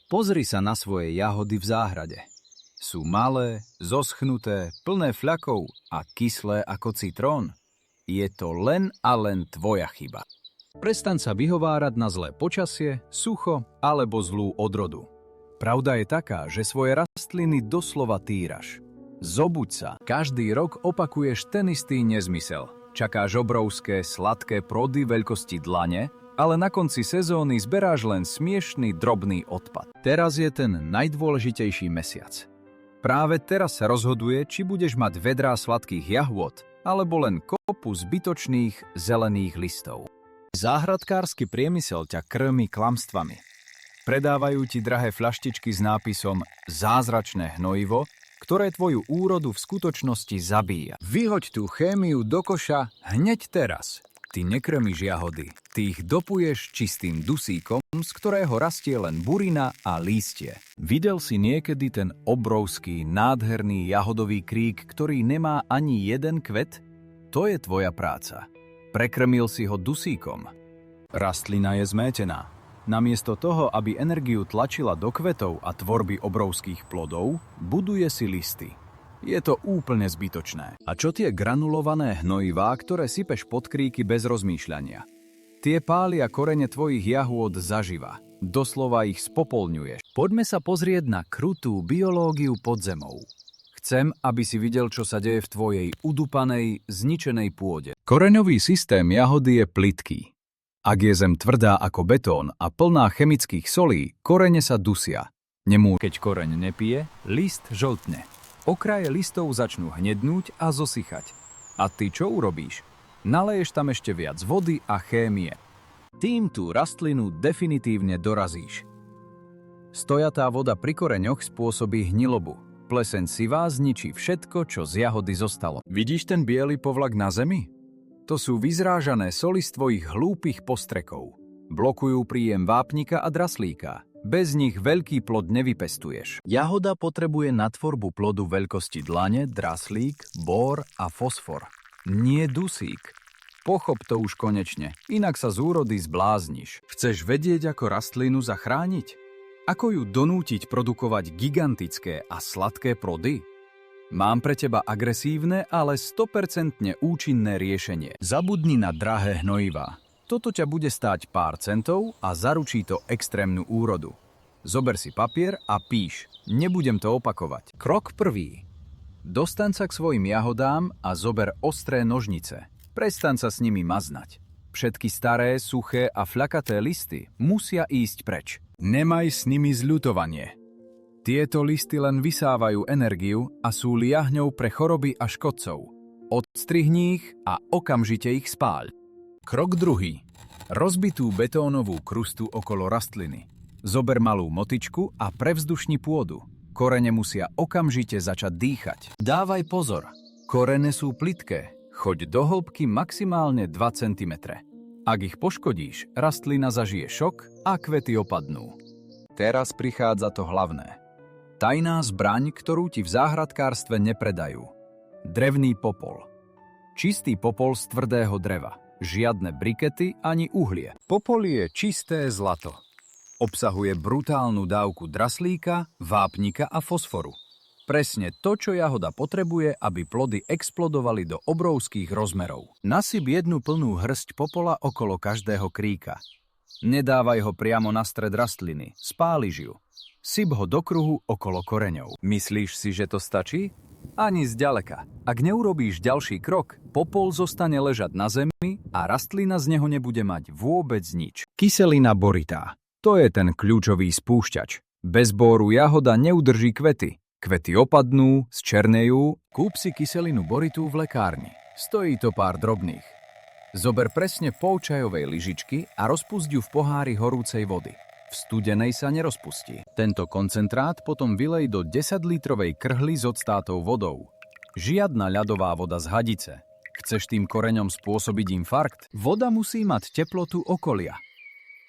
Pozri sa na svoje jahody v záhrade. Sú malé, zoschnuté, plné fľakov a kyslé ako citrón. Je to len a len tvoja chyba. Prestaň sa vyhovárať na zlé počasie, sucho alebo zlú odrodu. Pravda je taká, že svoje rastliny doslova týraš. Zobuď sa, každý rok opakuješ ten istý nezmysel. Čakáš obrovské, sladké plody veľkosti dlane, ale na konci sezóny zberáš len smiešný, drobný odpad. Teraz je ten najdôležitejší mesiac. Práve teraz sa rozhoduje, či budeš mať vedrá sladkých jahôd, alebo len kopu zbytočných zelených listov. Záhradkársky priemysel ťa krmi klamstvami. Predávajú ti drahé fľaštičky s nápisom Zázračné hnojivo, ktoré tvoju úrodu v skutočnosti zabíja. Vyhoď tú chémiu do koša hneď teraz. Ty nekrmíš jahody, ty ich dopuješ čistým dusíkom, z ktorého rastie len burina a lístie. Videl si niekedy ten obrovský, nádherný jahodový krík, ktorý nemá ani jeden kvet? To je tvoja práca. Prekrmil si ho dusíkom. Rastlina je zmétená. Namiesto toho, aby energiu tlačila do kvetov a tvorby obrovských plodov, buduje si listy. Je to úplne zbytočné. A čo tie granulované hnojivá, ktoré sypeš pod kríky bez rozmýšľania? Tie pália korene tvojich jahôd zaživa. Doslova ich spopolňuješ. Poďme sa pozrieť na krutú biológiu pod zemou. Chcem, aby si videl, čo sa deje v tvojej udupanej, zničenej pôde. Koreňový systém jahody je plytký. Ak je zem tvrdá ako betón a plná chemických solí, korene sa dusia. Keď koreň nepije, list žltne. Okraje listov začnú hnednúť a zosychať. A ty čo urobíš? Naleješ tam ešte viac vody a chémie. Tým tú rastlinu definitívne dorazíš. Stojatá voda pri koreňoch spôsobí hnilobu. Pleseň sivá zničí všetko, čo z jahody zostalo. Vidíš ten biely povlak na zemi? To sú vyzrážané soli z tvojich hlúpych postrekov. Blokujú príjem vápnika a draslíka. Bez nich veľký plod nevypestuješ. Jahoda potrebuje na tvorbu plodu veľkosti dlane, draslík, bór a fosfor. Nie dusík. Pochop to už konečne, inak sa z úrody zblázniš. Chceš vedieť, ako rastlinu zachrániť? Ako ju donútiť produkovať gigantické a sladké plody? Mám pre teba agresívne, ale 100% účinné riešenie. Zabudni na drahé hnojivá. Toto ťa bude stáť pár centov a zaručí to extrémnu úrodu. Zober si papier a píš. Nebudem to opakovať. Krok 1. Dostaň sa k svojim jahodám a zober ostré nožnice. Prestaň sa s nimi maznať. Všetky staré, suché a fľakaté listy musia ísť preč. Nemaj s nimi zľutovanie. Tieto listy len vysávajú energiu a sú liahňou pre choroby a škodcov. Odstrihni ich a okamžite ich spáľ. Krok 2. Rozbitú betónovú krustu okolo rastliny. Zober malú motyčku a prevzdušni pôdu. Korene musia okamžite začať dýchať. Dávaj pozor. Korene sú plytké. Choď do hĺbky maximálne 2 cm. Ak ich poškodíš, rastlina zažije šok a kvety opadnú. Teraz prichádza to hlavné. Tajná zbraň, ktorú ti v záhradkárstve nepredajú. Drevný popol. Čistý popol z tvrdého dreva. Žiadne brikety ani uhlie. Popol je čisté zlato. Obsahuje brutálnu dávku draslíka, vápnika a fosforu. Presne to, čo jahoda potrebuje, aby plody explodovali do obrovských rozmerov. Nasyp jednu plnú hrstť popola okolo každého kríka. Nedávaj ho priamo na stred rastliny, spáliš ju. Syp ho do kruhu okolo koreňov. Myslíš si, že to stačí? Ani zďaleka. Ak neurobíš ďalší krok, popol zostane ležať na zemi a rastlina z neho nebude mať vôbec nič. Kyselina boritá. To je ten kľúčový spúšťač. Bez bóru jahoda neudrží kvety. Kvety opadnú, zčernejú. Kúp si kyselinu boritú v lekárni. Stojí to pár drobných. Zober presne pol čajovej lyžičky a rozpusť ju v pohári horúcej vody. V studenej sa nerozpustí. Tento koncentrát potom vylej do 10-litrovej krhly s odstátou vodou. Žiadna ľadová voda z hadice. Chceš tým koreňom spôsobiť infarkt? Voda musí mať teplotu okolia.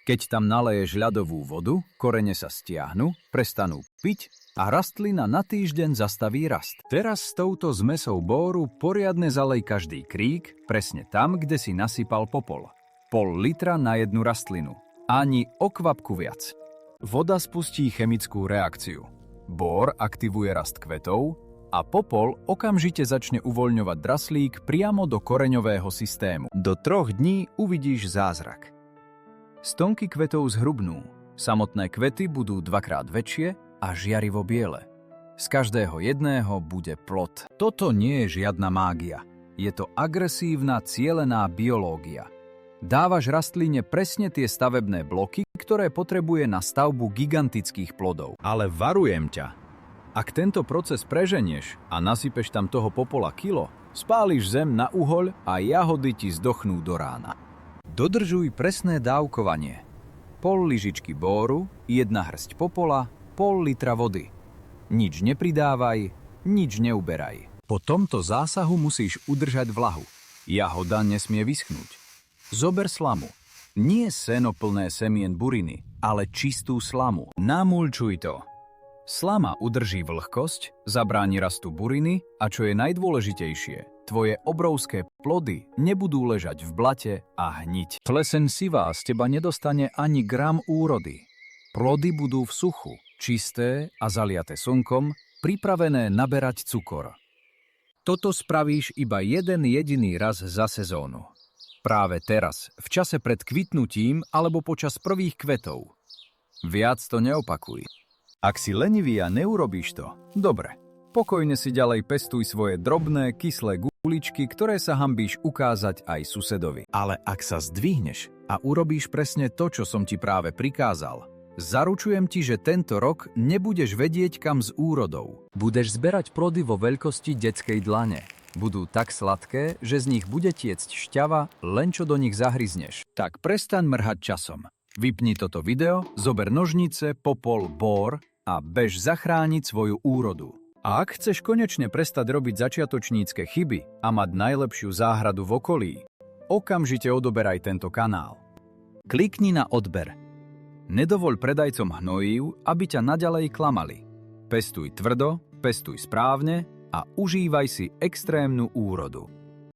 Keď tam naleješ ľadovú vodu, korene sa stiahnu, prestanú piť a rastlina na týždeň zastaví rast. Teraz s touto zmesou bóru poriadne zalej každý krík, presne tam, kde si nasypal popol. Pol litra na jednu rastlinu. Ani o kvapku viac. Voda spustí chemickú reakciu. Bór aktivuje rast kvetov a popol okamžite začne uvoľňovať draslík priamo do koreňového systému. Do 3 dní uvidíš zázrak. Stonky kvetov zhrubnú, samotné kvety budú 2-krát väčšie a žiarivo biele. Z každého jedného bude plod. Toto nie je žiadna mágia. Je to agresívna, cielená biológia. Dávaš rastline presne tie stavebné bloky, ktoré potrebuje na stavbu gigantických plodov. Ale varujem ťa, ak tento proces preženieš a nasypeš tam toho popola kilo, spáliš zem na uhoľ a jahody ti zdochnú do rána. Dodržuj presné dávkovanie. Pol lyžičky bóru, 1 hrst popola, pol litra vody. Nič nepridávaj, nič neuberaj. Po tomto zásahu musíš udržať vlahu. Jahoda nesmie vyschnúť. Zober slamu. Nie seno plné semien buriny, ale čistú slamu. Namulčuj to. Slama udrží vlhkosť, zabráni rastu buriny a čo je najdôležitejšie, tvoje obrovské plody nebudú ležať v blate a hniť. Pleseň sivá z teba nedostane ani gram úrody. Plody budú v suchu, čisté a zaliate slnkom, pripravené naberať cukor. Toto spravíš iba jeden jediný raz za sezónu. Práve teraz, v čase pred kvitnutím alebo počas prvých kvetov. Viac to neopakuj. Ak si lenivý a neurobíš to, dobre. Pokojne si ďalej pestuj svoje drobné, kyslé guličky, ktoré sa hanbíš ukázať aj susedovi. Ale ak sa zdvihneš a urobíš presne to, čo som ti práve prikázal, zaručujem ti, že tento rok nebudeš vedieť kam s úrodou. Budeš zberať plody vo veľkosti detskej dlane. Budú tak sladké, že z nich bude tiecť šťava, len čo do nich zahryzneš. Tak prestaň mrhať časom. Vypni toto video, zober nožnice, popol, bór a bež zachrániť svoju úrodu. A ak chceš konečne prestať robiť začiatočnícke chyby a mať najlepšiu záhradu v okolí, okamžite odoberaj tento kanál. Klikni na odber. Nedovoľ predajcom hnojív, aby ťa naďalej klamali. Pestuj tvrdo, pestuj správne a užívaj si extrémnu úrodu.